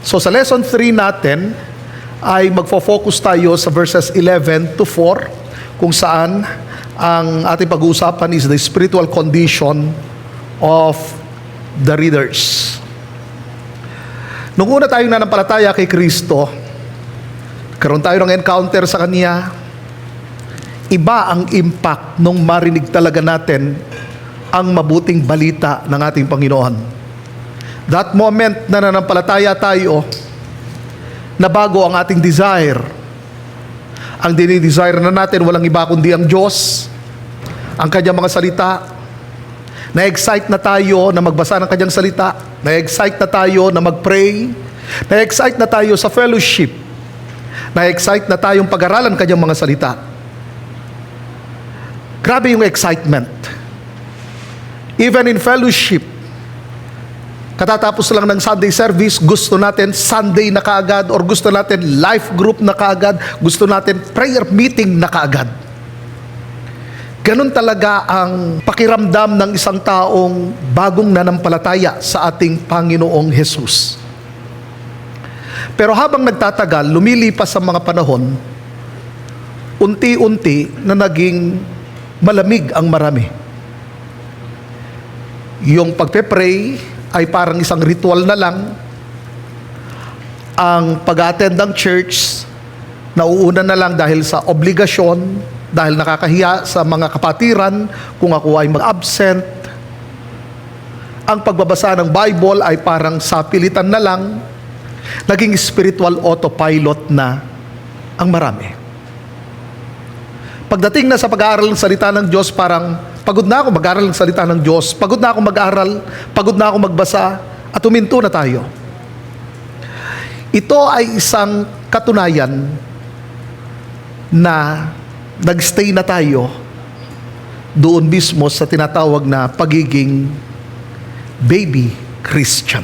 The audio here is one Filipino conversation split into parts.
So sa lesson 3 natin ay magfo-focus tayo sa verses 11 to 4 kung saan ang ating pag-uusapan is the spiritual condition of the readers. Nung una tayong nanampalataya kay Kristo, karoon tayo ng encounter sa Kanya, iba ang impact nung marinig talaga natin ang mabuting balita ng ating Panginoon. That moment na nanampalataya tayo, na bago ang ating desire. Ang dinidesire na natin, walang iba kundi ang Diyos, ang Kanyang mga salita. Na-excite na tayo na magbasa ng Kanyang salita. Na-excite na tayo na mag-pray. Na-excite na tayo sa fellowship. Na-excite na tayong pag-aralan Kanyang mga salita. Grabe yung excitement. Even in fellowship, katatapos lang ng Sunday service, gusto natin Sunday na kaagad, or gusto natin life group na kaagad, gusto natin prayer meeting na kaagad. Ganun talaga ang pakiramdam ng isang taong bagong nanampalataya sa ating Panginoong Jesus. Pero habang nagtatagal, lumilipas ang mga panahon, unti-unti na naging malamig ang marami. Yung pagpe-pray ay parang isang ritual na lang. Ang pag-attend ng church, nauuna na lang dahil sa obligasyon, dahil nakakahiya sa mga kapatiran kung ako ay mag-absent. Ang pagbabasa ng Bible ay parang sapilitan na lang. Naging spiritual autopilot na ang marami. Pagdating na sa pag-aaral ng salita ng Diyos, parang pagod na ako mag-aaral ng salita ng Diyos, pagod na ako mag-aaral, pagod na ako magbasa, at huminto na tayo. Ito ay isang katunayan na nagstay na tayo doon mismo sa tinatawag na pagiging baby Christian.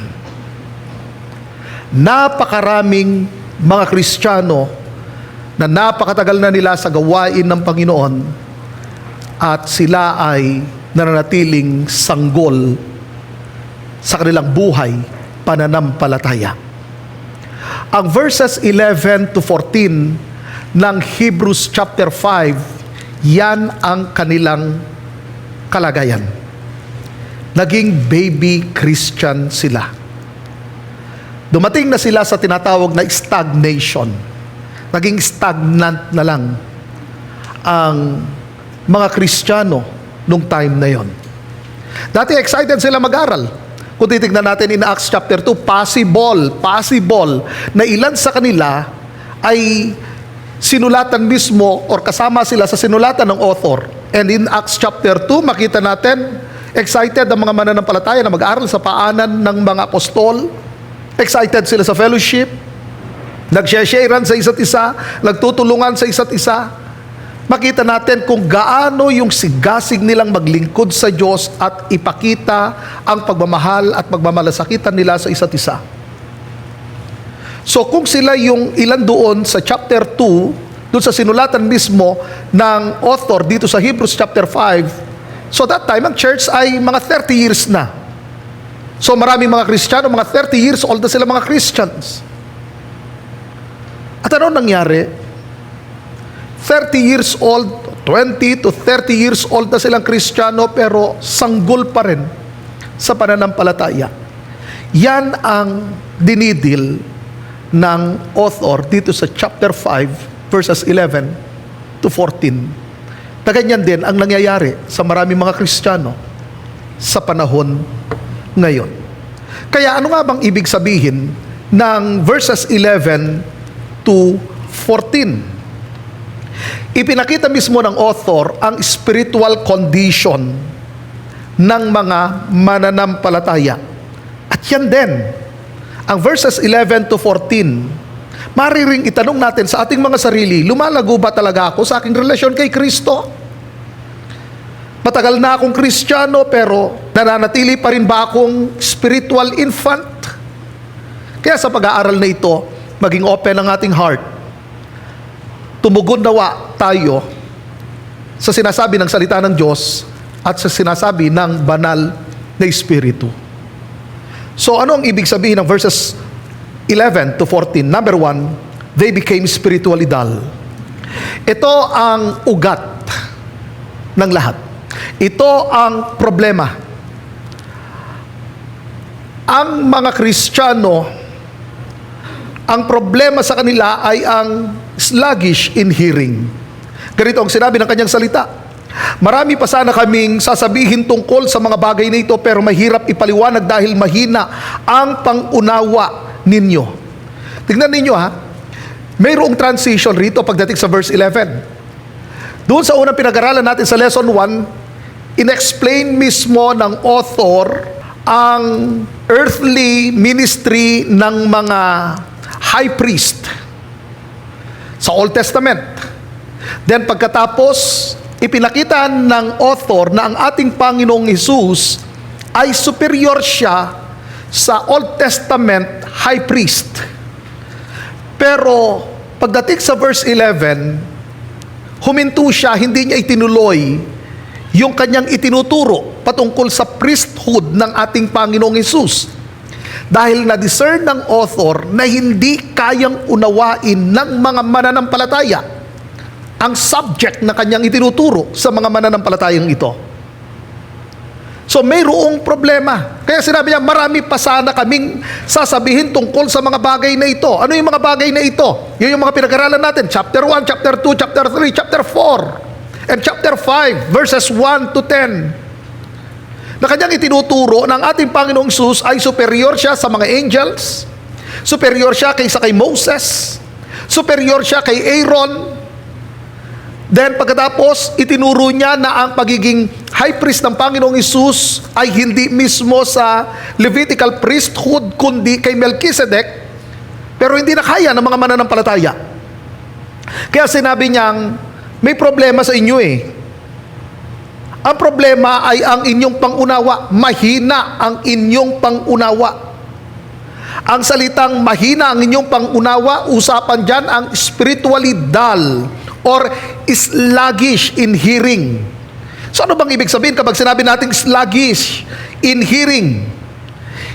Napakaraming mga Kristiyano na napakatagal na nila sa gawain ng Panginoon at sila ay nananatiling sanggol sa kanilang buhay pananampalataya. Ang verses 11 to 14 ng Hebrews chapter 5, yan ang kanilang kalagayan. Naging baby Christian sila. Dumating na sila sa tinatawag na stagnation. Naging stagnant na lang ang mga Kristiyano nung time na yon. Dati excited sila mag-aral. Kung titignan natin in Acts chapter 2, possible na ilan sa kanila ay sinulatan mismo or kasama sila sa sinulatan ng author. And in Acts chapter 2, makita natin, excited ang mga mananampalataya na mag-aral sa paanan ng mga apostol. Excited sila sa fellowship. Nagsha-sharean sa isa't isa, nagtutulungan sa isa't isa. Makita natin kung gaano yung sigasig nilang maglingkod sa Diyos at ipakita ang pagmamahal at pagmamalasakitan nila sa isa't isa. So kung sila yung ilan doon sa chapter 2, doon sa sinulatan mismo ng author dito sa Hebrews chapter 5, so that time ang church ay mga 30 years na. So maraming mga Kristiyano, mga 30 years old na sila mga Christians. At ano nangyari? 30 years old, 20 to 30 years old na silang Kristiyano pero sanggol pa rin sa pananampalataya. Yan ang dinidil ng author dito sa chapter 5 verses 11 to 14. Na ganyan din ang nangyayari sa maraming mga Kristiyano sa panahon ngayon. Kaya ano nga bang ibig sabihin ng verses 11 to 14? Ipinakita mismo ng author ang spiritual condition ng mga mananampalataya. At yan din, ang verses 11 to 14, mariring itanong natin sa ating mga sarili, lumalago ba talaga ako sa aking relasyon kay Kristo? Matagal na akong Kristiyano pero nananatili pa rin ba akong spiritual infant? Kaya sa pag-aaral na ito, maging open ang ating heart. Tumugon nawa tayo sa sinasabi ng salita ng Diyos at sa sinasabi ng banal na Espiritu. So ano ang ibig sabihin ng verses 11 to 14. Number 1, they became spiritually dull. Ito ang ugat ng lahat. Ito ang problema. Ang mga Kristiyano, ang problema sa kanila ay ang sluggish in hearing. Ganito ang sinabi ng kanyang salita: marami pa sana kaming sasabihin tungkol sa mga bagay na ito, pero mahirap ipaliwanag dahil mahina ang pangunawa ninyo. Tingnan ninyo ha, mayroong transition rito pagdating sa verse 11. Doon sa unang pinag-aralan natin sa lesson 1, in-explain mismo ng author ang earthly ministry ng mga high priest sa Old Testament. Then pagkatapos, ipinakita ng author na ang ating Panginoong Hesus ay superior siya sa Old Testament high priest. Pero pagdating sa verse 11, huminto siya, hindi niya itinuloy yung kanyang itinuturo patungkol sa priesthood ng ating Panginoong Hesus. Dahil na-discern ng author na hindi kayang unawain ng mga mananampalataya ang subject na kanyang itinuturo sa mga mananampalatayang ito. So mayroong problema. Kaya sinabi niya, marami pa sana kaming sasabihin tungkol sa mga bagay na ito. Ano yung mga bagay na ito? Yun yung mga pinag-aralan natin. Chapter 1, chapter 2, chapter 3, chapter 4, and chapter 5, verses 1 to 10. Na kanyang itinuturo ng ating Panginoong Hesus ay superior siya sa mga angels, superior siya kaysa kay Moses, superior siya kay Aaron. Then pagkatapos, itinuro niya na ang pagiging high priest ng Panginoong Hesus ay hindi mismo sa Levitical priesthood, kundi kay Melchizedek, pero hindi na kaya ng mga mananampalataya. Kaya sinabi niyang, may problema sa inyo eh. Ang problema ay ang inyong pangunawa. Mahina ang inyong pangunawa. Ang salitang mahina ang inyong pangunawa, usapan dyan ang spiritually dull or sluggish in hearing. So ano bang ibig sabihin kapag sinabi natin sluggish in hearing?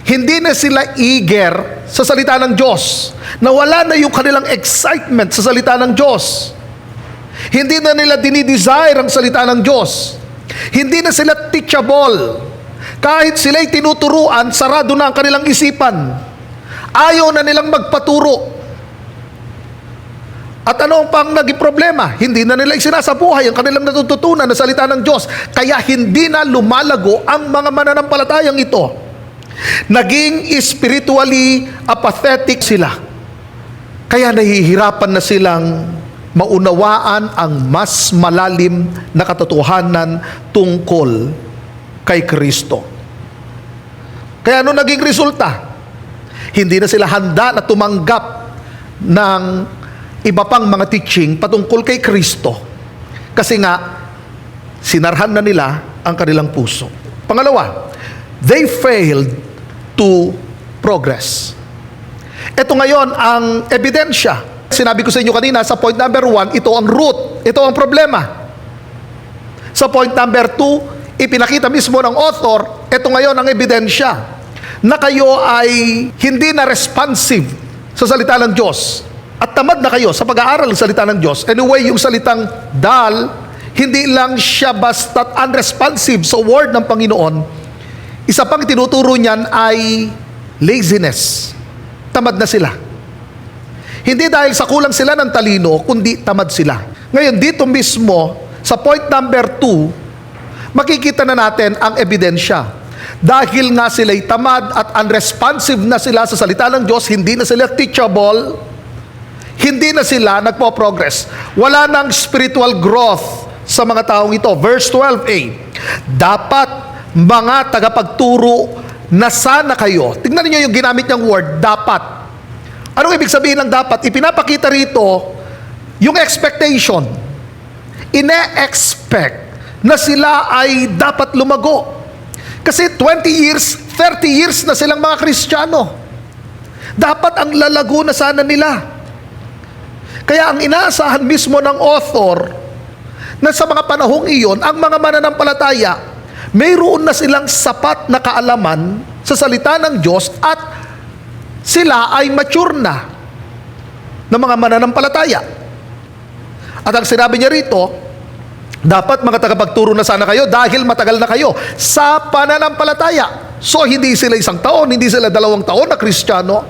Hindi na sila eager sa salita ng Diyos. Nawala na yung kanilang excitement sa salita ng Diyos. Hindi na nila dinidesire ang salita ng Diyos. Hindi na sila teachable. Kahit sila'y tinuturuan, sarado na ang kanilang isipan. Ayaw na nilang magpaturo. At ano pang naging problema? Hindi na nila isinasabuhay ang kanilang natututunan na salita ng Diyos. Kaya hindi na lumalago ang mga mananampalatayang ito. Naging spiritually apathetic sila. Kaya nahihirapan na silang maunawaan ang mas malalim na katotohanan tungkol kay Kristo. Kaya ano naging resulta? Hindi na sila handa na tumanggap ng iba pang mga teaching patungkol kay Kristo. Kasi nga, sinarhan na nila ang kanilang puso. Pangalawa, they failed to progress. Ito ngayon ang ebidensya. Sinabi ko sa inyo kanina, sa point number 1, ito ang root, ito ang problema. Sa point number 2, ipinakita mismo ng author, ito ngayon ang ebidensya, na kayo ay hindi na responsive sa salita ng Diyos. At tamad na kayo sa pag-aaral ng salita ng Diyos. Anyway, yung salitang dull, hindi lang siya basta't unresponsive sa word ng Panginoon. Isa pang tinuturo niyan ay laziness. Tamad na sila. Hindi dahil sa kulang sila ng talino, kundi tamad sila. Ngayon, dito mismo, sa point number 2, makikita na natin ang ebidensya. Dahil nga sila'y tamad at unresponsive na sila sa salita ng Diyos, hindi na sila teachable, hindi na sila nagpo-progress. Wala nang spiritual growth sa mga taong ito. Verse 12a, dapat mga tagapagturo na sana kayo. Tingnan niyo yung ginamit niyang word, dapat. Anong ibig sabihin ng dapat? Ipinapakita rito yung expectation. Ine-expect na sila ay dapat lumago. Kasi 20 years, 30 years na silang mga Kristiyano. Dapat ang lalago na sana nila. Kaya ang inaasahan mismo ng author na sa mga panahong iyon, ang mga mananampalataya, mayroon na silang sapat na kaalaman sa salita ng Diyos at sila ay mature na mga mananampalataya. At ang sinabi niya rito, dapat mga tagapagturo na sana kayo dahil matagal na kayo sa pananampalataya. So hindi sila 1 taon, hindi sila 2 taon na Kristiyano.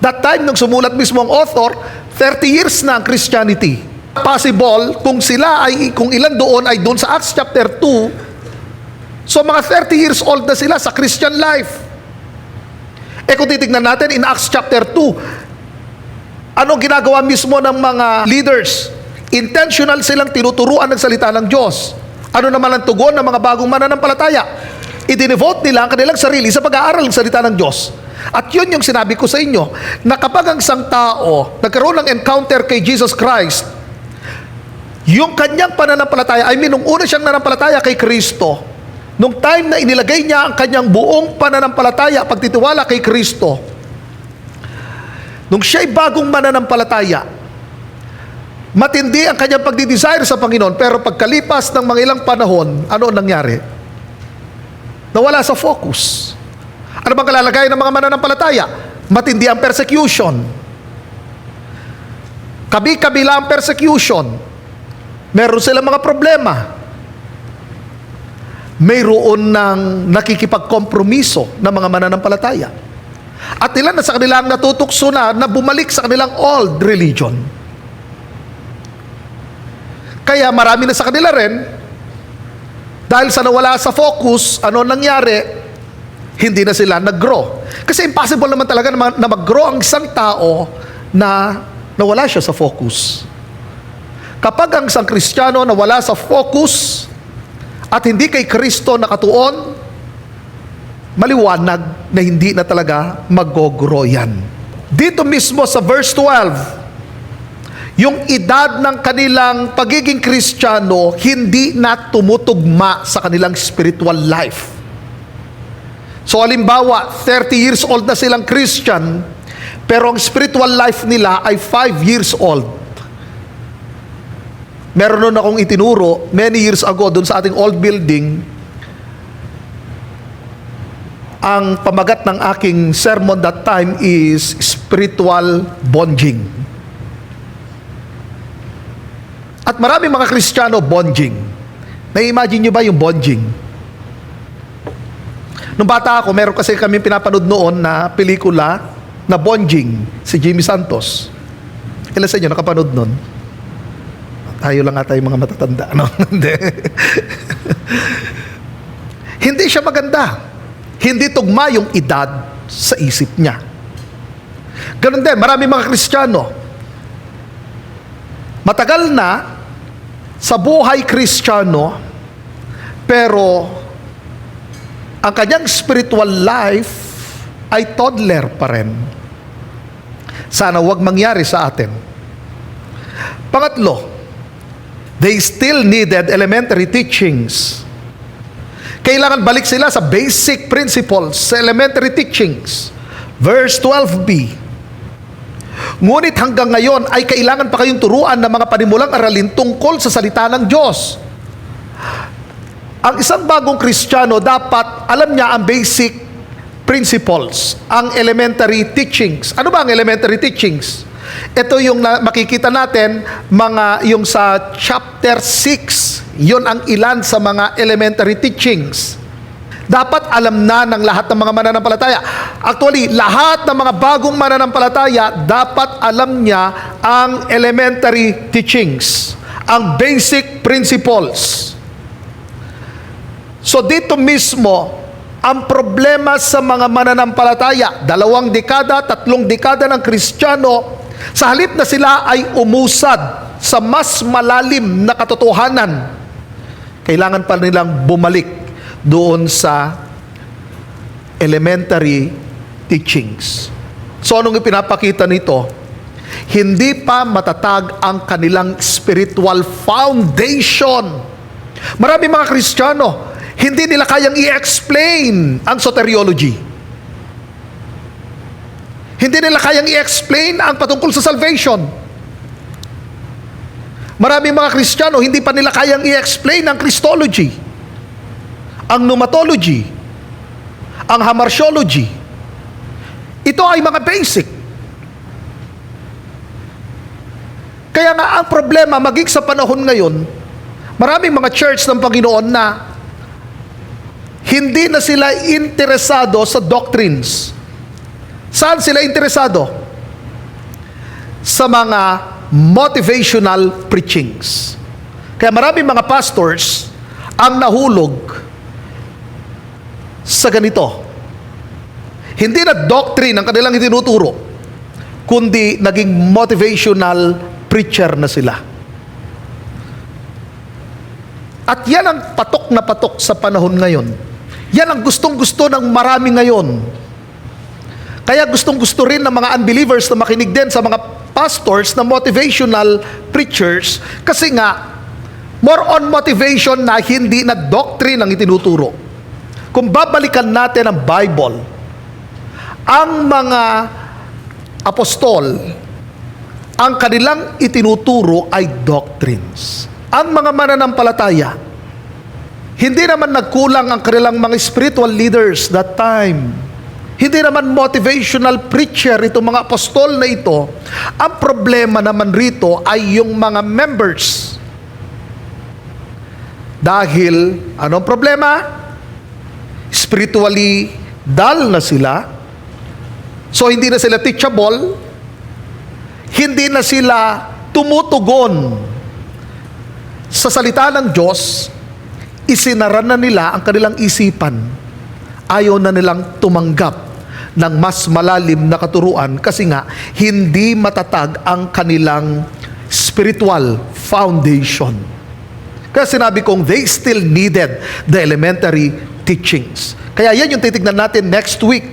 That time nung sumulat mismo ang author, 30 years na ang Christianity. Possible kung ilan doon ay doon sa Acts chapter 2. So mga 30 years old na sila sa Christian life. Kung titignan natin in Acts chapter 2, anong ginagawa mismo ng mga leaders? Intentional silang tinuturuan ng salita ng Diyos. Ano naman ang tugon ng mga bagong mananampalataya? I-devote nila ang kanilang sarili sa pag-aaral ng salita ng Diyos. At yun yung sinabi ko sa inyo, na kapag ang isang tao nagkaroon ng encounter kay Jesus Christ, yung kanyang pananampalataya, nung una siyang nanampalataya kay Kristo, nung time na inilagay niya ang kanyang buong pananampalataya, pagtitiwala kay Kristo, nung siya'y bagong mananampalataya, matindi ang kanyang pagdidesire sa Panginoon, pero pagkalipas ng mga ilang panahon, ano nangyari? Nawala sa focus. Ano bang kalalagayan ng mga mananampalataya? Matindi ang persecution. Kabi-kabila ang persecution. Meron silang mga problema. Mayroon ng nakikipagkompromiso ng mga mananampalataya. At ilan na sa kanilang natutukso na bumalik sa kanilang old religion. Kaya marami na sa kanila rin, dahil sa nawala sa focus, ano nangyari? Hindi na sila nag-grow. Kasi impossible naman talaga na mag-grow ang isang tao na nawala siya sa focus. Kapag ang isang Kristiyano nawala sa focus at hindi kay Kristo nakatuon, maliwanag na hindi na talaga mag-grow yan. Dito mismo sa verse 12, yung edad ng kanilang pagiging Kristiyano hindi na tumutugma sa kanilang spiritual life. So halimbawa, 30 years old na silang Christian, pero ang spiritual life nila ay 5 years old. Meron nun akong itinuro many years ago dun sa ating old building. Ang pamagat ng aking sermon that time is spiritual bonding. At marami mga Kristiyano bonding. Na-imagine nyo ba yung bonding? Nung bata ako, meron kasi kami pinapanood noon na pelikula na bonding, si Jimmy Santos. Ilan sa inyo nakapanood noon? Tayo lang ata yung mga matatanda, no? Hindi siya maganda. Hindi tugma yung edad sa isip niya. Ganun din, marami mga Kristiyano. Matagal na sa buhay Kristiyano, pero ang kanyang spiritual life ay toddler pa rin. Sana wag mangyari sa atin. Pangatlo, they still needed elementary teachings. Kailangan balik sila sa basic principles, sa elementary teachings. Verse 12b, ngunit hanggang ngayon ay kailangan pa kayong turuan ng mga panimulang aralin tungkol sa salita ng Diyos. Ang isang bagong Kristiyano dapat alam niya ang basic principles, ang elementary teachings. Ano ba ang elementary teachings? Ito yung makikita natin yung sa chapter 6. Yun ang ilan sa mga elementary teachings. Dapat alam na ng lahat ng mga mananampalataya. Actually, lahat ng mga bagong mananampalataya, dapat alam niya ang elementary teachings, ang basic principles. So dito mismo, ang problema sa mga mananampalataya, 2 dekada, 3 dekada ng Kristiyano, sa halip na sila ay umusad sa mas malalim na katotohanan, kailangan pa nilang bumalik doon sa elementary teachings. So anong ipinapakita nito? Hindi pa matatag ang kanilang spiritual foundation. Marami mga Kristiyano, hindi nila kayang i-explain ang soteriology. Hindi nila kayang i-explain ang patungkol sa salvation. Marami mga Kristiyano, hindi pa nila kayang i-explain ang Christology, ang pneumatology, ang hamartiology. Ito ay mga basic. Kaya nga ang problema, maging sa panahon ngayon, maraming mga church ng Panginoon na hindi na sila interesado sa doctrines. Saan sila interesado? Sa mga motivational preachings. Kaya maraming mga pastors ang nahulog sa ganito. Hindi na doctrine ang kanilang itinuturo, kundi naging motivational preacher na sila. At yan ang patok na patok sa panahon ngayon. Yan ang gustong-gusto ng marami ngayon. Kaya gustong-gusto rin ng mga unbelievers na makinig din sa mga pastors na motivational preachers, kasi nga more on motivation na hindi na doctrine ang itinuturo. Kung babalikan natin ang Bible, ang mga apostol, ang kanilang itinuturo ay doctrines. Ang mga mananampalataya, hindi naman nagkulang ang kanilang mga spiritual leaders that time. Hindi naman motivational preacher itong mga apostol na ito. Ang problema naman rito ay yung mga members. Dahil, anong problema? Spiritually dull na sila. So, hindi na sila teachable. Hindi na sila tumutugon sa salita ng Diyos. Isinara na nila ang kanilang isipan. Ayaw na nilang tumanggap ng mas malalim na katuruan kasi nga hindi matatag ang kanilang spiritual foundation. Kaya sinabi kong they still needed the elementary teachings. Kaya yan yung titignan natin next week,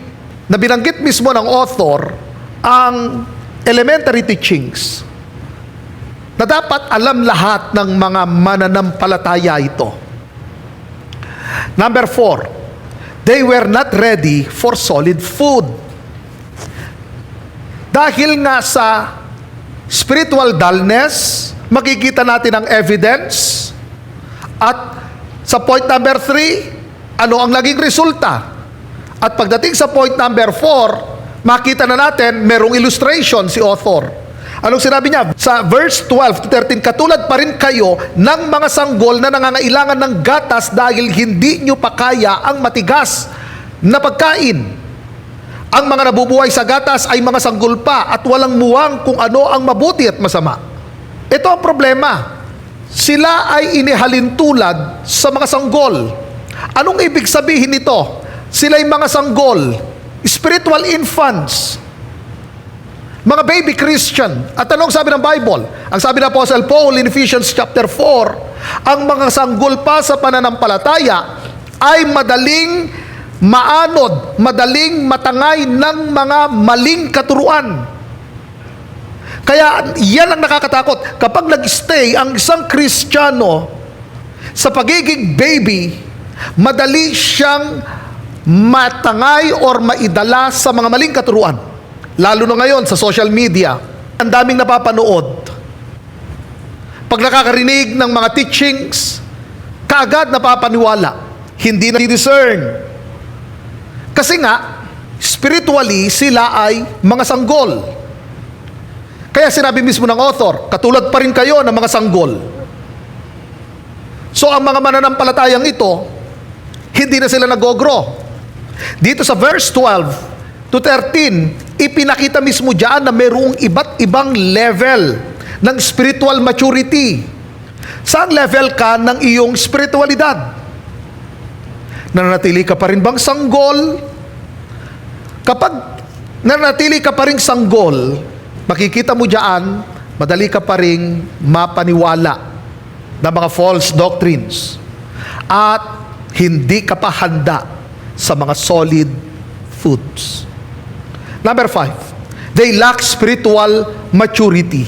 na binanggit mismo ng author ang elementary teachings na dapat alam lahat ng mga mananampalataya ito. Number 4, they were not ready for solid food. Dahil nga sa spiritual dullness, makikita natin ang evidence. At sa point number 3, ano ang naging resulta? At pagdating sa point number 4, makita na natin merong illustration si author. Anong sinabi niya? Sa verse 12 to 13, katulad pa rin kayo ng mga sanggol na nangangailangan ng gatas dahil hindi nyo pa kaya ang matigas na pagkain. Ang mga nabubuhay sa gatas ay mga sanggol pa at walang muwang kung ano ang mabuti at masama. Ito ang problema. Sila ay inihalin tulad sa mga sanggol. Anong ibig sabihin nito? Sila ay mga sanggol, spiritual infants, mga baby Christian. At anong sabi ng Bible? Ang sabi ng Apostle Paul in Ephesians chapter 4, ang mga sanggol pa sa pananampalataya ay madaling maanod, madaling matangay ng mga maling katuruan. Kaya yan ang nakakatakot. Kapag nag-stay ang isang Kristiyano sa pagiging baby, madali siyang matangay or maidala sa mga maling katuruan. Lalo na ngayon sa social media, ang daming napapanood. Pag nakakarinig ng mga teachings, kaagad napapaniwala. Hindi na discern. Kasi nga, spiritually, sila ay mga sanggol. Kaya sinabi mismo ng author, katulad pa rin kayo ng mga sanggol. So ang mga mananampalatayang ito, hindi na sila nag-grow. Dito sa verse 12 to 13, ipinakita mismo diyan na mayroong iba't ibang level ng spiritual maturity. Saan level ka ng iyong spiritualidad? Nananatili ka pa rin bang sanggol? Kapag nananatili ka pa rin sanggol, makikita mo diyan, madali ka pa rin mapaniwala ng mga false doctrines. At hindi ka pa handa sa mga solid foods. Number 5, they lack spiritual maturity.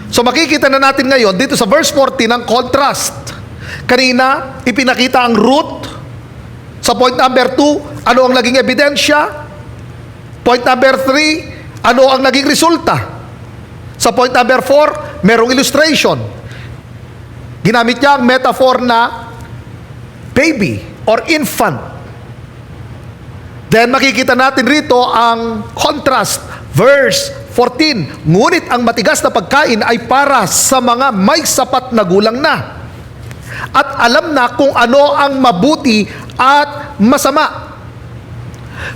So makikita na natin ngayon dito sa verse 14 ang contrast. Kanina, ipinakita ang root. Sa point number 2, ano ang naging ebidensya? Point number 3, ano ang naging resulta? Sa point number 4, merong illustration. Ginamit niya ang metaphor na baby or infant. Then makikita natin rito ang contrast, verse 14. Ngunit ang matigas na pagkain ay para sa mga may sapat na gulang na at alam na kung ano ang mabuti at masama.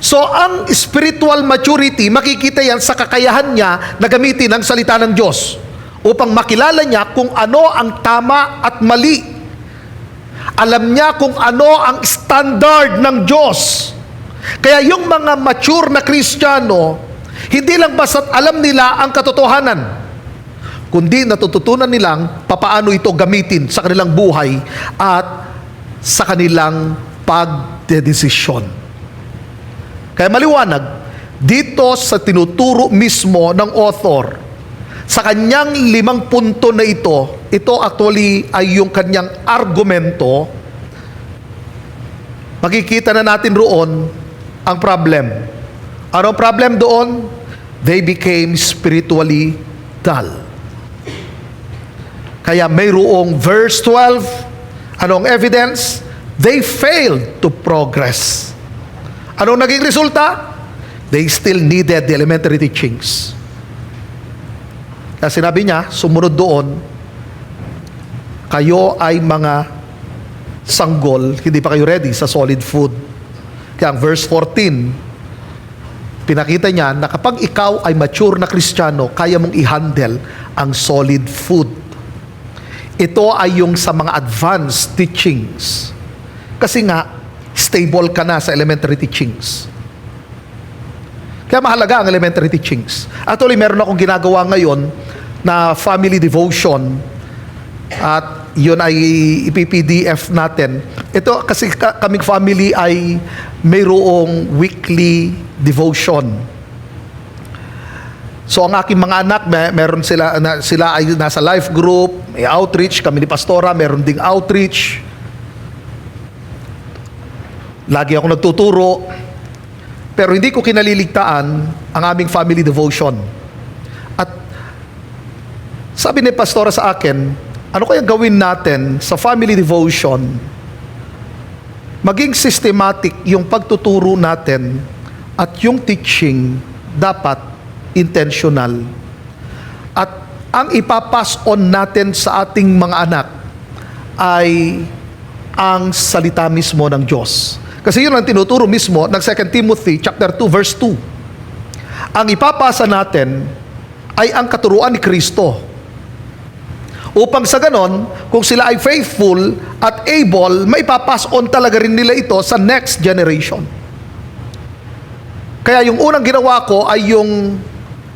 So ang spiritual maturity, makikita yan sa kakayahan niya na gamitin ang salita ng Diyos upang makilala niya kung ano ang tama at mali. Alam niya kung ano ang standard ng Diyos. Kaya yung mga mature na Kristiyano, hindi lang basta't alam nila ang katotohanan, kundi natututunan nilang papaano ito gamitin sa kanilang buhay at sa kanilang pagdedesisyon. Kaya maliwanag, dito sa tinuturo mismo ng author, sa kanyang 5 punto na ito actually ay yung kanyang argumento, makikita na natin roon ang problem. Ano ang problem doon? They became spiritually dull. Kaya mayroong verse 12, anong evidence? They failed to progress. Anong naging resulta? They still needed the elementary teachings. Kaya sinabi niya, sumunod doon, kayo ay mga sanggol, hindi pa kayo ready sa solid food. Kaya ang verse 14, pinakita niya na kapag ikaw ay mature na Kristiyano, kaya mong i-handle ang solid food. Ito ay yung sa mga advanced teachings. Kasi nga, stable ka na sa elementary teachings. Kaya mahalaga ang elementary teachings. Actually, meron akong ginagawa ngayon na family devotion at yun ay ipipdf natin. Ito kasi kaming family ay mayroong weekly devotion. So ang aking mga anak, meron sila ay nasa life group, may outreach, kami ni Pastora, meron ding outreach. Lagi ako nagtuturo, pero hindi ko kinaliligtaan ang aming family devotion. At sabi ni Pastora sa akin, ano kaya gawin natin sa family devotion? Maging systematic yung pagtuturo natin at yung teaching dapat intentional. At ang ipapass on natin sa ating mga anak ay ang salita mismo ng Diyos. Kasi yun ang tinuturo mismo ng 2 Timothy chapter 2 verse 2. Ang ipapasa natin ay ang katuruan ni Kristo. Upang sa ganon, kung sila ay faithful at able, maipapass on talaga rin nila ito sa next generation. Kaya yung unang ginawa ko ay yung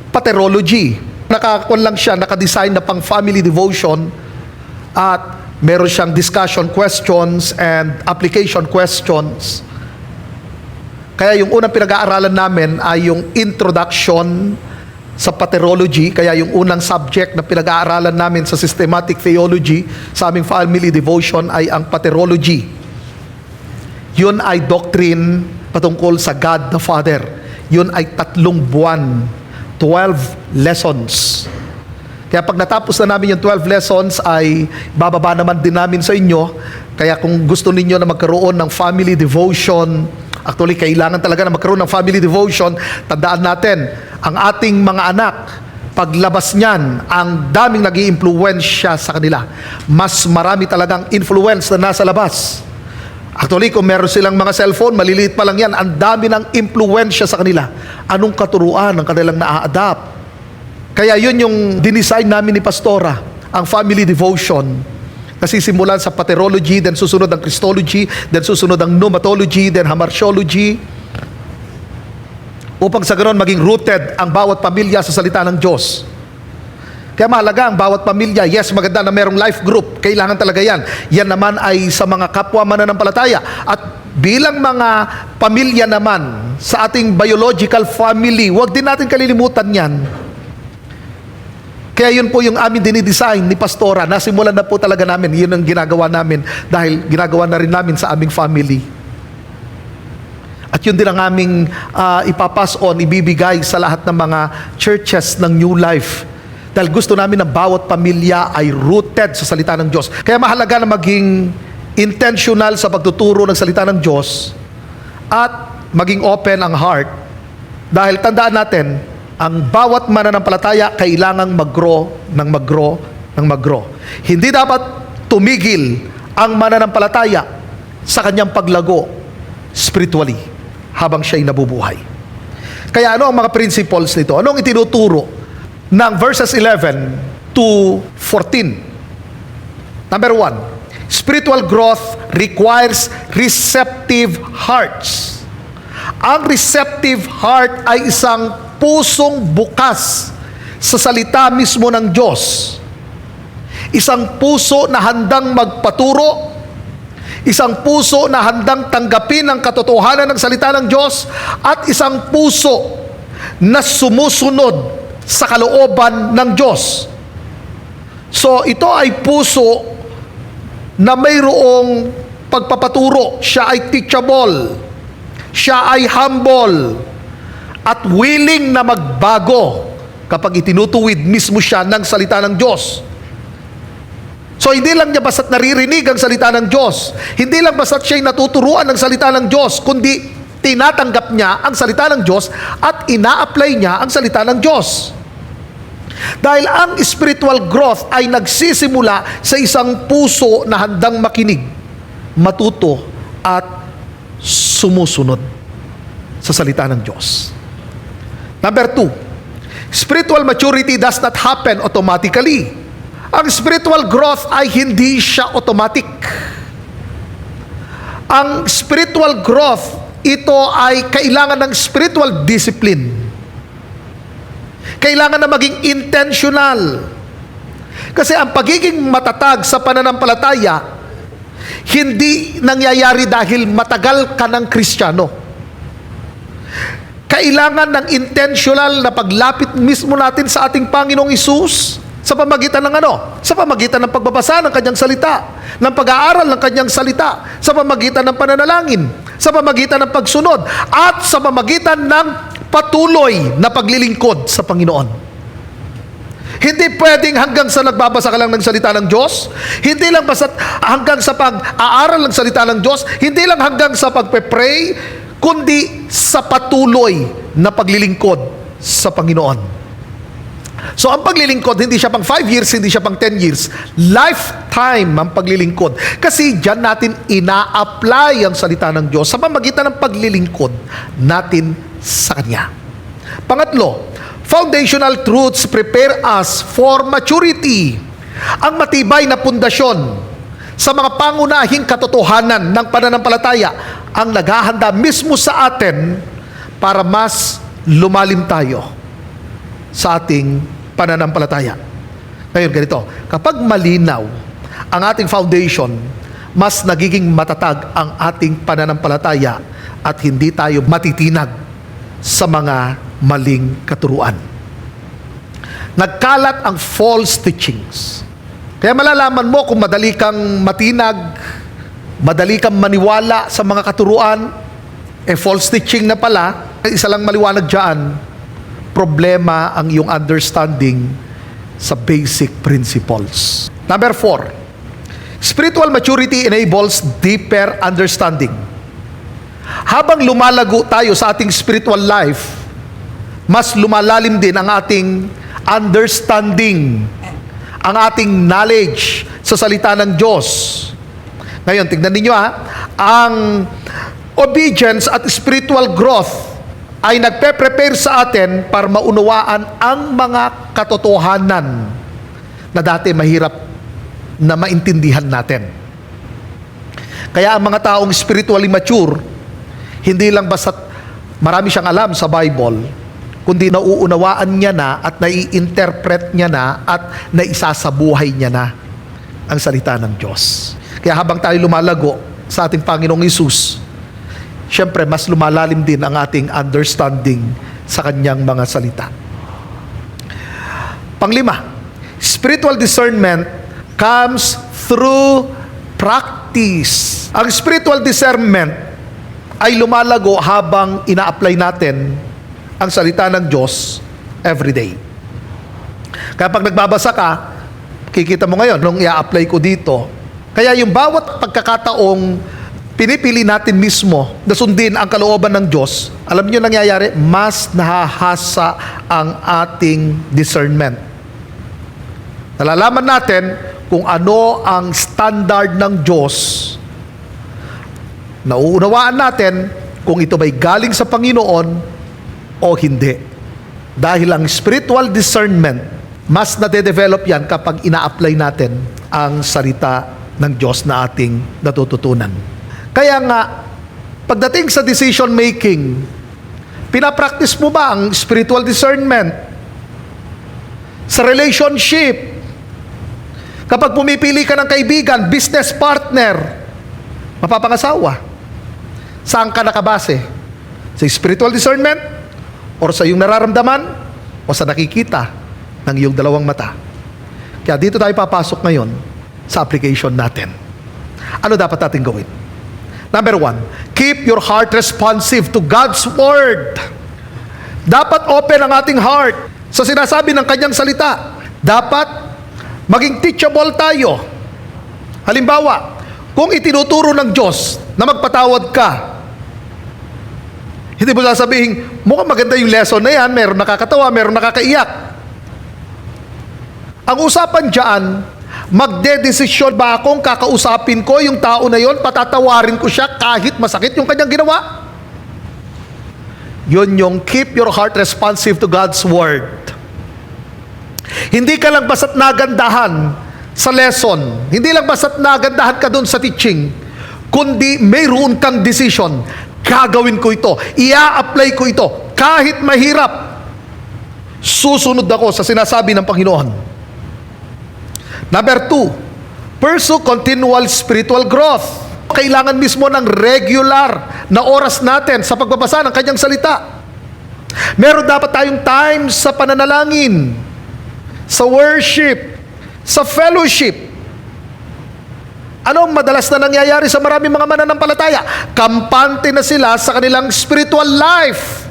paterology. Nakakuan lang siya, nakadesign na pang family devotion at meron siyang discussion questions and application questions. Kaya yung unang pinag-aaralan namin ay yung introduction sa paterology. Kaya yung unang subject na pinag-aaralan namin sa systematic theology sa aming family devotion ay ang paterology. Yun ay doctrine patungkol sa God the Father. Yun ay 3 buwan, 12 lessons. Kaya pag natapos na namin yung 12 lessons ay bababa naman din namin sa inyo. Kaya kung gusto ninyo na magkaroon ng family devotion, actually kailangan talaga na magkaroon ng family devotion, tandaan natin, ang ating mga anak, paglabas niyan, ang daming nag-i-impluwensya sa kanila. Mas marami talagang influence na nasa labas. Actually, kung meron silang mga cellphone, maliliit pa lang yan, ang dami ng impluwensya sa kanila. Anong katuruan ang kanilang na-adapt? Kaya yun yung dinisign namin ni Pastora, ang family devotion. Kasi simulan sa paterology, then susunod ang Christology, then susunod ang pneumatology, then hamartiology. Upang sa ganoon maging rooted ang bawat pamilya sa salita ng Diyos. Kaya mahalaga ang bawat pamilya. Yes, maganda na merong life group. Kailangan talaga yan. Yan naman ay sa mga kapwa mananampalataya. At bilang mga pamilya naman sa ating biological family, huwag din natin kalilimutan yan. Kaya yun po yung amin dinidesign ni Pastora. Nasimulan na po talaga namin. Yun ang ginagawa namin dahil ginagawa na rin namin sa aming family. At yun din ang aming ipapass on, ibibigay sa lahat ng mga churches ng New Life. Dahil gusto namin na bawat pamilya ay rooted sa salita ng Diyos. Kaya mahalaga na maging intentional sa pagtuturo ng salita ng Diyos at maging open ang heart dahil tandaan natin, ang bawat mananampalataya kailangang mag-grow ng mag-grow ng mag-grow. Hindi dapat tumigil ang mananampalataya sa kanyang paglago spiritually habang siya'y nabubuhay. Kaya ano ang mga principles nito? Anong itinuturo ng verses 11 to 14? Number 1, spiritual growth requires receptive hearts. Ang receptive heart ay isang pusong bukas sa salita mismo ng Diyos. Isang puso na handang magpaturo, isang puso na handang tanggapin ang katotohanan ng salita ng Diyos, at isang puso na sumusunod sa kalooban ng Diyos. So ito ay puso na mayroong pagpapaturo. Siya ay teachable, siya ay humble, at willing na magbago kapag itinutuwid mismo siya ng salita ng Diyos. So hindi lang niya basta't naririnig ang salita ng Diyos, hindi lang basta't siya'y natuturuan ng salita ng Diyos, kundi tinatanggap niya ang salita ng Diyos at ina-apply niya ang salita ng Diyos. Dahil ang spiritual growth ay nagsisimula sa isang puso na handang makinig, matuto, at sumusunod sa salita ng Diyos. Number 2, spiritual maturity does not happen automatically. Ang spiritual growth ay hindi siya automatic. Ang spiritual growth, ito ay kailangan ng spiritual discipline. Kailangan na maging intentional. Kasi ang pagiging matatag sa pananampalataya, hindi nangyayari dahil matagal ka ng Kristiyano. Kailangan ng intentional na paglapit mismo natin sa ating Panginoong Hesus sa pamagitan ng ano? Sa pamagitan ng pagbabasa ng kanyang salita, ng pag-aaral ng kanyang salita, sa pamagitan ng pananalangin, sa pamagitan ng pagsunod, at sa pamagitan ng patuloy na paglilingkod sa Panginoon. Hindi pwedeng hanggang sa nagbabasa ka lang ng salita ng Diyos, hindi lang basta hanggang sa pag-aaral ng salita ng Diyos, hindi lang hanggang sa pagpe-pray, kundi sa patuloy na paglilingkod sa Panginoon. So ang paglilingkod, hindi siya pang 5 years, hindi siya pang 10 years. Lifetime ang paglilingkod. Kasi dyan natin ina-apply ang salita ng Diyos sa pamagitan ng paglilingkod natin sa Kanya. Pangatlo, foundational truths prepare us for maturity. Ang matibay na pundasyon sa mga pangunahing katotohanan ng pananampalataya ang naghahanda mismo sa atin para mas lumalim tayo sa ating pananampalataya. Ngayon, ganito, kapag malinaw ang ating foundation, mas nagiging matatag ang ating pananampalataya at hindi tayo matitinag sa mga maling katuruan. Nagkalat ang false teachings. Kaya malalaman mo kung madali kang matinag, madali kang maniwala sa mga katuruan, false teaching na pala. Isa lang maliwanag dyan, problema ang iyong understanding sa basic principles. Number 4, spiritual maturity enables deeper understanding. Habang lumalago tayo sa ating spiritual life, mas lumalalim din ang ating understanding, ang ating knowledge sa salita ng Diyos. Ngayon, tignan ninyo ang obedience at spiritual growth ay nagpe-prepare sa atin para maunawaan ang mga katotohanan na dati mahirap na maintindihan natin. Kaya ang mga taong spiritually mature, hindi lang basta marami siyang alam sa Bible, kundi nauunawaan niya na at nai-interpret niya na at naisasabuhay niya na ang salita ng Diyos. Kaya habang tayo lumalago sa ating Panginoong Hesus, siyempre mas lumalalim din ang ating understanding sa kanyang mga salita. Panglima, spiritual discernment comes through practice. Ang spiritual discernment ay lumalago habang ina-apply natin ang salita ng Diyos every day. Kaya pag nagbabasa ka, kikita mo ngayon, nung i-apply ko dito, kaya yung bawat pagkakataong pinipili natin mismo na sundin ang kalooban ng Diyos, alam niyo nangyayari, mas nahahasa ang ating discernment. Nalalaman natin kung ano ang standard ng Diyos. Nauunawaan natin kung ito ba'y galing sa Panginoon o hindi. Dahil ang spiritual discernment, mas nade-develop yan kapag ina-apply natin ang salita ng Diyos na ating natututunan. Kaya nga, pagdating sa decision making, pinapractice mo ba ang spiritual discernment? Sa relationship, kapag pumipili ka ng kaibigan, business partner, mapapangasawa, saan ka nakabase? Sa spiritual discernment? Or sa iyong nararamdaman? O sa nakikita ng iyong dalawang mata? Kaya dito tayo papasok ngayon sa application natin. Ano dapat natin gawin? Number 1, keep your heart responsive to God's Word. Dapat open ang ating heart sa sinasabi ng Kanyang salita. Dapat maging teachable tayo. Halimbawa, kung itinuturo ng Diyos na magpatawad ka, hindi mo sasabihin, mukhang maganda yung lesson na yan, meron nakakatawa, meron nakakaiyak. Ang usapan dyan, magdedesisyon ba akong kakausapin ko yung tao na yon, patatawarin ko siya kahit masakit yung kanyang ginawa? Yun yung keep your heart responsive to God's Word. Hindi ka lang basta't nagandahan sa lesson, hindi lang basta't nagandahan ka dun sa teaching, kundi mayroon kang decision. Gagawin ko ito, ia-apply ko ito, kahit mahirap. Susunod ako sa sinasabi ng Panginoon. Number 2, pursue continual spiritual growth. Kailangan mismo ng regular na oras natin sa pagbabasa ng Kanyang salita. Meron dapat tayong time sa pananalangin, sa worship, sa fellowship. Ano ang madalas na nangyayari sa maraming mga mananampalataya? Kampante na sila sa kanilang spiritual life.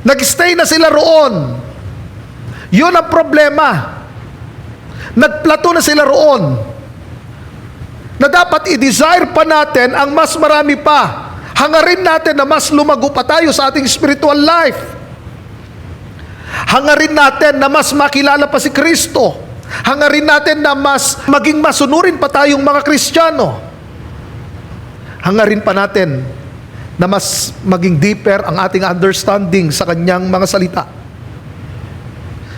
Nag-stay na sila roon. Yun ang problema. Nagplato na sila roon. Na dapat i-desire pa natin ang mas marami pa. Hangarin natin na mas lumago pa tayo sa ating spiritual life. Hangarin natin na mas makilala pa si Kristo. Hangarin natin na mas maging masunurin pa tayong mga Kristiyano. Hangarin pa natin na mas maging deeper ang ating understanding sa Kanyang mga salita.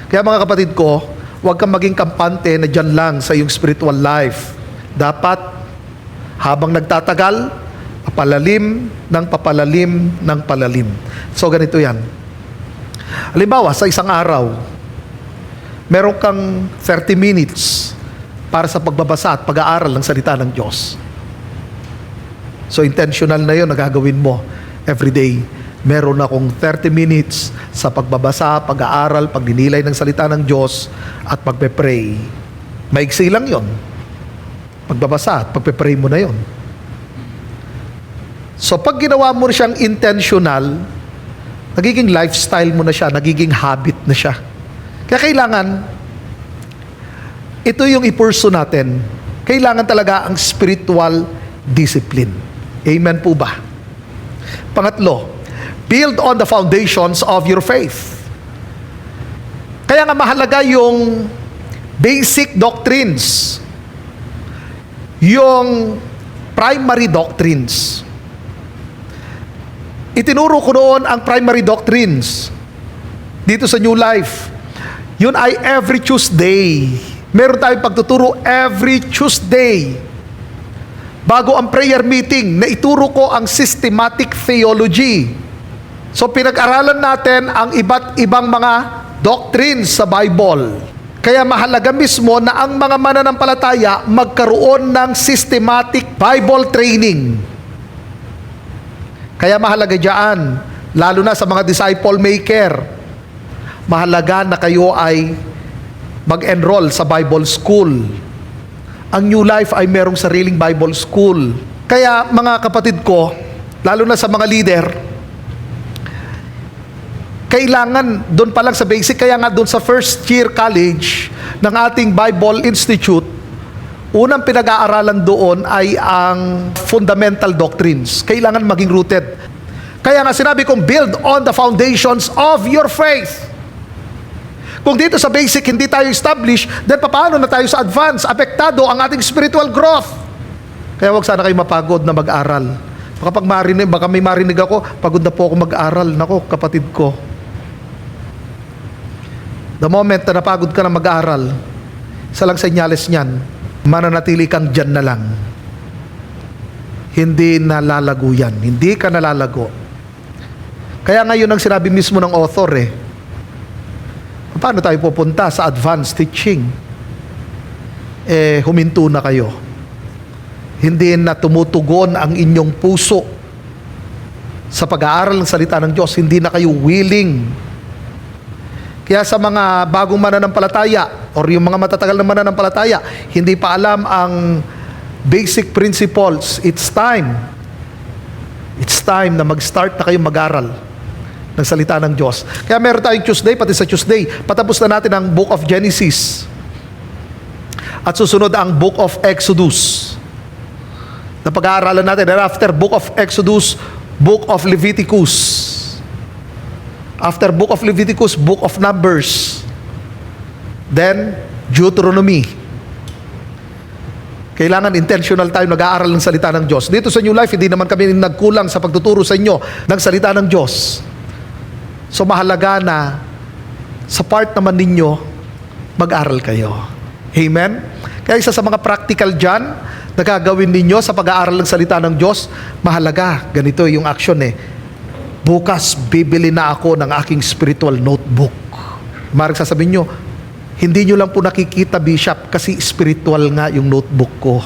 Kaya mga kapatid ko, huwag kang maging kampante na dyan lang sa iyong spiritual life. Dapat, habang nagtatagal, papalalim ng papalalim ng palalim. So ganito yan. Halimbawa, sa isang araw, meron kang 30 minutes para sa pagbabasa at pag-aaral ng salita ng Diyos. So intentional na yun na gagawin mo every day. Meron akong 30 minutes sa pagbabasa, pag-aaral, pagdinilay ng salita ng Diyos at pagpe-pray. Maigsi lang yun. Pagbabasa at pagpe-pray mo na yun. So pag ginawa mo siyang intentional, nagiging lifestyle mo na siya, nagiging habit na siya. Kaya kailangan, ito yung i-pursue natin. Kailangan talaga ang spiritual discipline. Amen po ba? Pangatlo, build on the foundations of your faith. Kaya nga mahalaga yung basic doctrines. Yung primary doctrines. Itinuro ko noon ang primary doctrines dito sa New Life. Yun ay every Tuesday. Meron tayong pagtuturo every Tuesday. Bago ang prayer meeting, na ituro ko ang systematic theology. So pinag-aralan natin ang iba't ibang mga doctrines sa Bible. Kaya mahalaga mismo na ang mga mananampalataya magkaroon ng systematic Bible training. Kaya mahalaga dyan, lalo na sa mga disciple maker, mahalaga na kayo ay mag-enroll sa Bible school. Ang New Life ay merong sariling Bible school. Kaya mga kapatid ko, lalo na sa mga leader, kailangan doon pa lang sa basic, kaya nga doon sa first year college ng ating Bible Institute, Unang pinag-aaralan doon ay ang fundamental doctrines. Kailangan maging rooted. Kaya nga sinabi kong build on the foundations of your faith. Kung dito sa basic hindi tayo establish, then paano na tayo sa advance? Apektado ang ating spiritual growth. Kaya wag sana kayo mapagod na mag-aral. Baka may marinig ako, pagod na po ako mag-aral. Nako, kapatid ko. The moment na napagod ka na mag-aral, isa lang senyales niyan, mananatili kang dyan na lang. Hindi nalalago yan. Hindi ka nalalago. Kaya ngayon ang sinabi mismo ng author paano tayo pupunta sa advanced teaching? Huminto na kayo. Hindi na tumutugon ang inyong puso sa pag-aaral ng salita ng Diyos. Hindi na kayo willing. Kaya sa mga bagong mananampalataya or yung mga matatagal na mananampalataya, hindi pa alam ang basic principles. It's time na mag-start na kayong mag-aral ng salita ng Diyos. Kaya meron tayong Tuesday, pati sa Tuesday, patapos na natin ang Book of Genesis. At susunod ang Book of Exodus. Na pag-aaralan natin. And after Book of Exodus, Book of Leviticus. After Book of Leviticus, Book of Numbers. Then, Deuteronomy. Kailangan intentional tayo nag-aaral ng salita ng Diyos. Dito sa New Life, hindi naman kami nagkulang sa pagtuturo sa inyo ng salita ng Diyos. So mahalaga na sa part naman ninyo, mag-aral kayo. Amen? Kaya isa sa mga practical dyan na gagawin ninyo sa pag-aaral ng salita ng Diyos, mahalaga. Ganito yung action Bukas, bibili na ako ng aking spiritual notebook. Maring sasabihin nyo, hindi nyo lang po nakikita, Bishop, kasi spiritual nga yung notebook ko.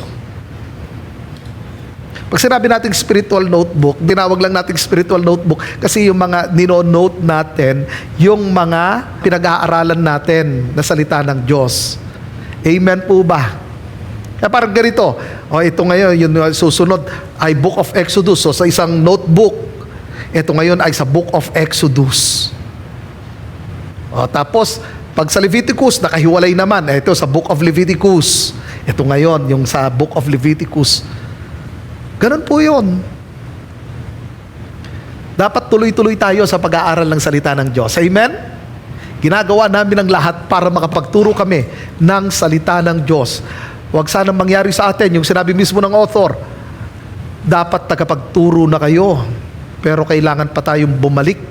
Pag sinabi natin spiritual notebook, dinawag lang natin spiritual notebook kasi yung mga nino-note natin, yung mga pinag-aaralan natin na salita ng Diyos. Amen po ba? Kaya parang ganito, ito ngayon, yung susunod ay Book of Exodus. So sa isang notebook, ito ngayon ay sa Book of Exodus. Tapos, pag sa Leviticus, nakahiwalay naman. Ito sa Book of Leviticus. Ito ngayon, yung sa Book of Leviticus. Ganun po yun. Dapat tuloy-tuloy tayo sa pag-aaral ng salita ng Diyos. Amen? Ginagawa namin ang lahat para makapagturo kami ng salita ng Diyos. Huwag sanang mangyari sa atin, yung sinabi mismo ng author, dapat tagapagturo na kayo. Pero kailangan pa tayong bumalik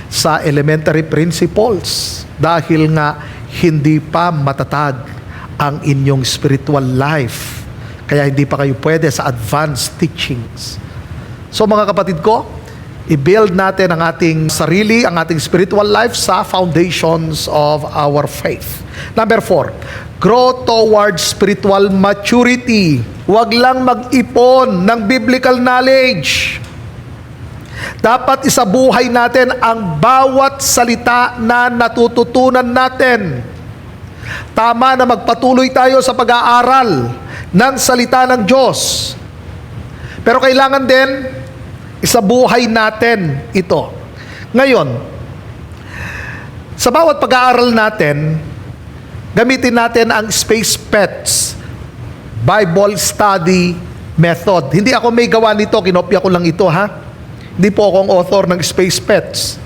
sa elementary principles dahil nga hindi pa matatag ang inyong spiritual life. Kaya hindi pa kayo pwede sa advanced teachings. So mga kapatid ko, i-build natin ang ating sarili, ang ating spiritual life sa foundations of our faith. Number 4, grow towards spiritual maturity. Huwag lang mag-ipon ng biblical knowledge. Dapat isabuhay natin ang bawat salita na natututunan natin. Tama na magpatuloy tayo sa pag-aaral ng salita ng Diyos. Pero kailangan din isabuhay natin ito. Ngayon, sa bawat pag-aaral natin, gamitin natin ang Space Pets Bible Study Method. Hindi ako may gawa nito, kinopya ko lang ito Hindi po akong author ng Space Pets.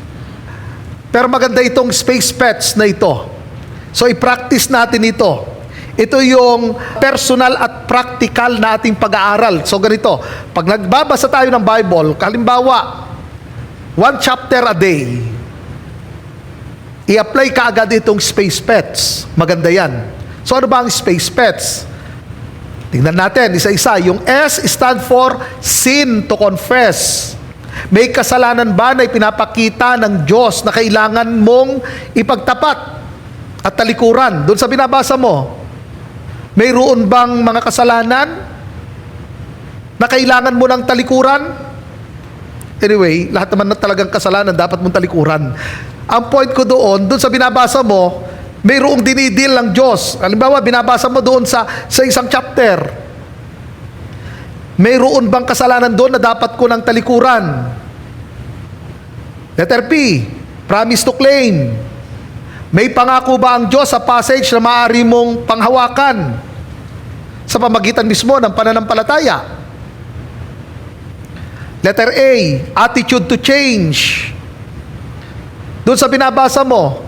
Pero maganda itong Space Pets na ito. So i-practice natin ito. Ito yung personal at practical na ating pag-aaral. So ganito, pag nagbabasa tayo ng Bible, halimbawa, 1 chapter a day, i-apply ka agad itong Space Pets. Maganda yan. So ano ba ang Space Pets? Tingnan natin, isa-isa. Yung S stand for sin to confess. May kasalanan ba na ipinapakita ng Diyos na kailangan mong ipagtapat at talikuran? Doon sa binabasa mo, mayroon bang mga kasalanan na kailangan mo ng talikuran? Anyway, lahat naman na talagang kasalanan dapat mong talikuran. Ang point ko doon sa binabasa mo, mayroong dinidil ng Diyos. Halimbawa, binabasa mo doon sa isang chapter. Mayroon bang kasalanan doon na dapat ko ng talikuran? Letter P, promise to claim. May pangako ba ang Diyos sa passage na maaari mong panghawakan? sa pamagitan mismo ng pananampalataya. Letter A, attitude to change. Doon sa binabasa mo,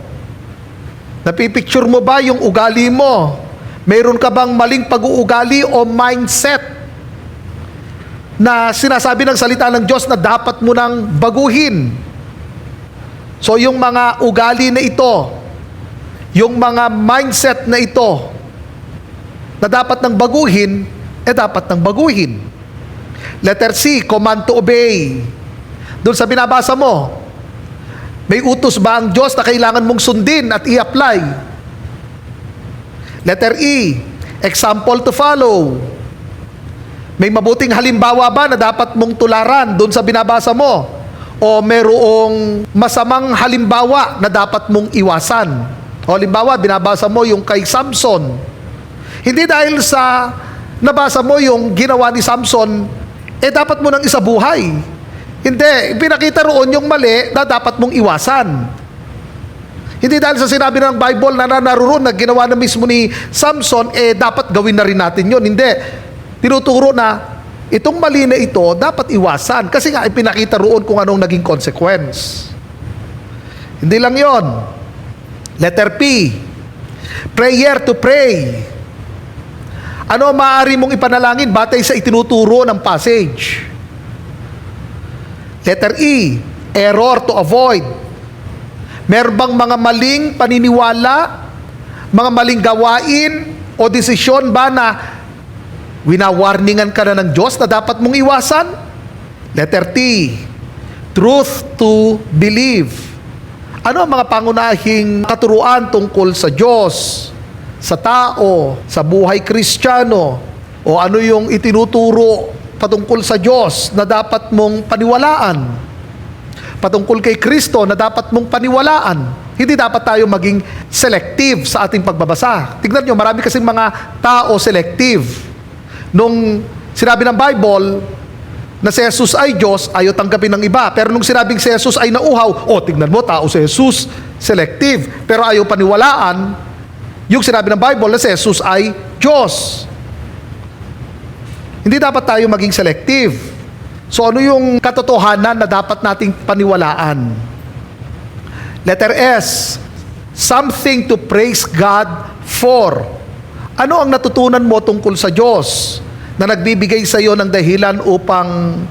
napipicture mo ba yung ugali mo? Mayroon ka bang maling pag-uugali o mindset na sinasabi ng salita ng Diyos na dapat mo nang baguhin? So yung mga ugali na ito, yung mga mindset na ito, na dapat nang baguhin, dapat nang baguhin. Letter C, command to obey. Doon sa binabasa mo, may utos ba ang Diyos na kailangan mong sundin at i-apply? Letter E, example to follow. May mabuting halimbawa ba na dapat mong tularan doon sa binabasa mo? O merong masamang halimbawa na dapat mong iwasan? O halimbawa, binabasa mo yung kay Samson. Hindi dahil sa nabasa mo yung ginawa ni Samson, dapat mo nang isabuhay. Hindi, pinakita roon yung mali na dapat mong iwasan. Hindi dahil sa sinabi ng Bible na naroon na ginawa na mismo ni Samson, dapat gawin na rin natin yun. Hindi. Tinuturo na itong mali na ito dapat iwasan. Kasi nga ipinakita roon kung anong naging consequence. Hindi lang yon. Letter P, prayer to pray. Ano ang maaari mong ipanalangin batay sa itinuturo ng passage? Letter E, error to avoid. Meron bang mga maling paniniwala, mga maling gawain o desisyon ba na winawarningan ka na ng Diyos na dapat mong iwasan? Letter T, truth to believe. Ano ang mga pangunahing katuruan tungkol sa Diyos, sa tao, sa buhay Kristiyano, o ano yung itinuturo patungkol sa Diyos na dapat mong paniwalaan, patungkol kay Kristo na dapat mong paniwalaan? Hindi dapat tayo maging selective sa ating pagbabasa. Tignan nyo, marami kasing mga tao selective. Nung sinabi ng Bible na si Jesus ay Diyos, ayaw tanggapin ng iba. Pero nung sinabing si Jesus ay nauhaw, tignan mo, tao si Jesus, selective. Pero ayaw paniwalaan yung sinabi ng Bible na si Jesus ay Diyos. Hindi dapat tayo maging selective. So ano yung katotohanan na dapat nating paniwalaan? Letter S, something to praise God for. Ano ang natutunan mo tungkol sa Diyos na nagbibigay sa iyo ng dahilan upang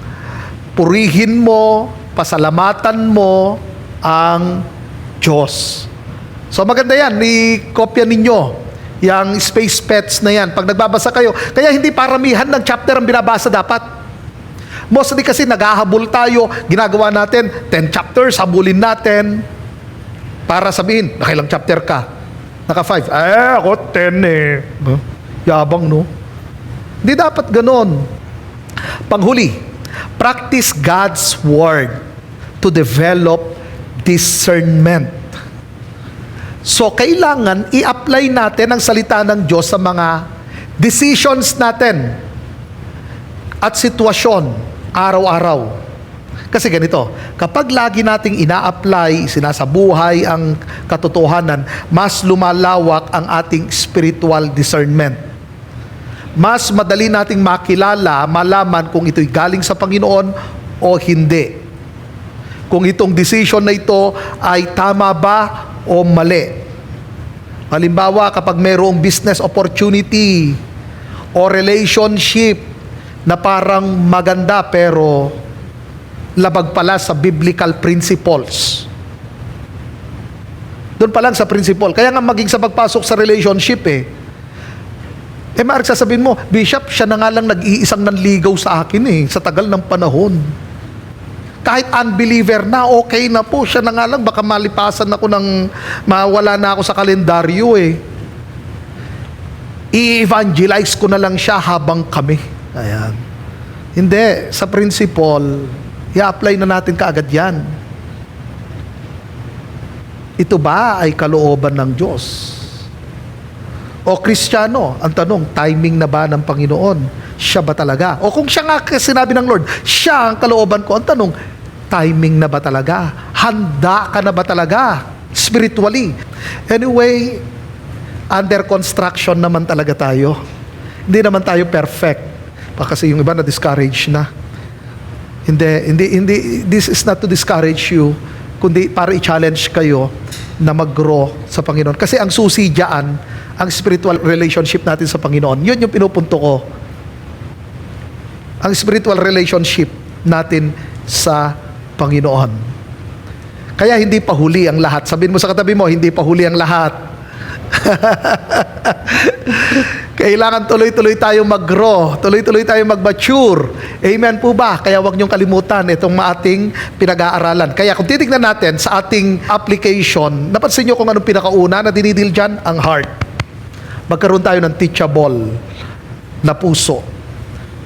purihin mo, pasalamatan mo ang Diyos? So maganda yan, i-kopya ninyo yung space pets na yan pag nagbabasa kayo. Kaya hindi paramihan ng chapter ang binabasa dapat. Mostly kasi naghahabol tayo, ginagawa natin 10 chapters, habulin natin para sabihin, nakailang chapter ka? Naka 5. Ako 10 Yabang, no? Hindi dapat ganon. Panghuli, practice God's Word to develop discernment. So, kailangan i-apply natin ang salita ng Diyos sa mga decisions natin at sitwasyon araw-araw. Kasi ganito, kapag lagi nating ina-apply, sinasabuhay ang katotohanan, mas lumalawak ang ating spiritual discernment. Mas madali nating makilala, malaman kung ito'y galing sa Panginoon o hindi. Kung itong decision na ito ay tama ba o mali. Halimbawa, kapag mayroong business opportunity o relationship na parang maganda pero labag pala sa biblical principles. Doon pa lang sa principle. Kaya nga maging sa pagpasok sa relationship maaari sasabihin mo, Bishop, siya na nga lang nag-iisang nanligaw sa akin sa tagal ng panahon. Kahit unbeliever na, okay na po. Siya na nga lang, baka malipasan ako mawala na ako sa kalendaryo I-evangelize ko na lang siya habang kami. Ayan. Hindi, sa principle, i-apply na natin kaagad yan. Ito ba ay kalooban ng Diyos? O Kristiyano, ang tanong, timing na ba ng Panginoon? Siya ba talaga? O kung siya nga sinabi ng Lord, siya ang kalooban ko, ang tanong, timing na ba talaga? Handa ka na ba talaga? Spiritually. Anyway, under construction naman talaga tayo. Hindi naman tayo perfect. Kasi yung iba na-discourage na. Hindi, this is not to discourage you, kundi para i-challenge kayo na mag-grow sa Panginoon. Kasi ang susi diyan, ang spiritual relationship natin sa Panginoon. Yun yung pinupunto ko. Ang spiritual relationship natin sa Panginoon. Kaya hindi pa huli ang lahat. Sabihin mo sa katabi mo, hindi pa huli ang lahat. Kailangan tuloy-tuloy tayo mag-grow, tuloy-tuloy tayo mag-mature. Amen po ba? Kaya huwag niyong kalimutan itong ating pinag-aaralan. Kaya kung titignan natin sa ating application, napansin niyo kung anong pinakauna na dinidil dyan? Ang heart. Magkaroon tayo ng teachable na puso.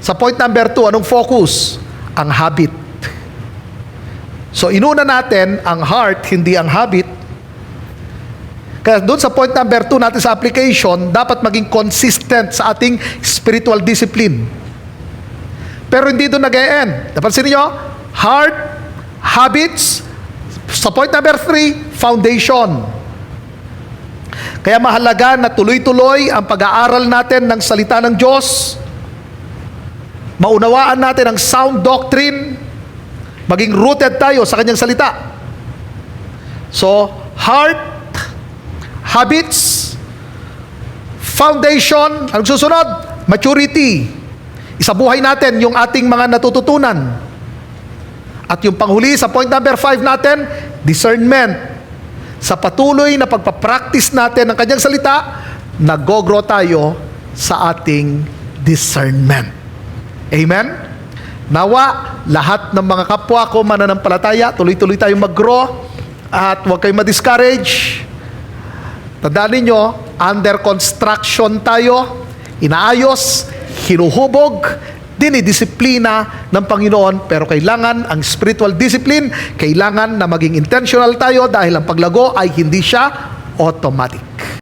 Sa point number 2, anong focus? Ang habit. So inuna natin ang heart, hindi ang habit. Kaya doon sa point number 2 natin sa application, dapat maging consistent sa ating spiritual discipline. Pero hindi doon nag-e-end. Napansin niyo? Heart, habits. Sa point number 3, foundation. Kaya mahalaga na tuloy-tuloy ang pag-aaral natin ng salita ng Diyos. Maunawaan natin ang sound doctrine. Maging rooted tayo sa kanyang salita. So, heart, habits, foundation, ang susunod, maturity. Isabuhay natin yung ating mga natututunan. At yung panghuli sa point number 5 natin, discernment. Sa patuloy na pagpapractice natin ng kanyang salita, nag-grow tayo sa ating discernment. Amen? Nawa, lahat ng mga kapwa ko mananampalataya, tuloy-tuloy tayong mag-grow at huwag kayong ma-discourage. Tandaan ninyo, under construction tayo, inaayos, hinuhubog, dinidisiplina ng Panginoon, pero kailangan ang spiritual discipline, kailangan na maging intentional tayo dahil ang paglago ay hindi siya automatic.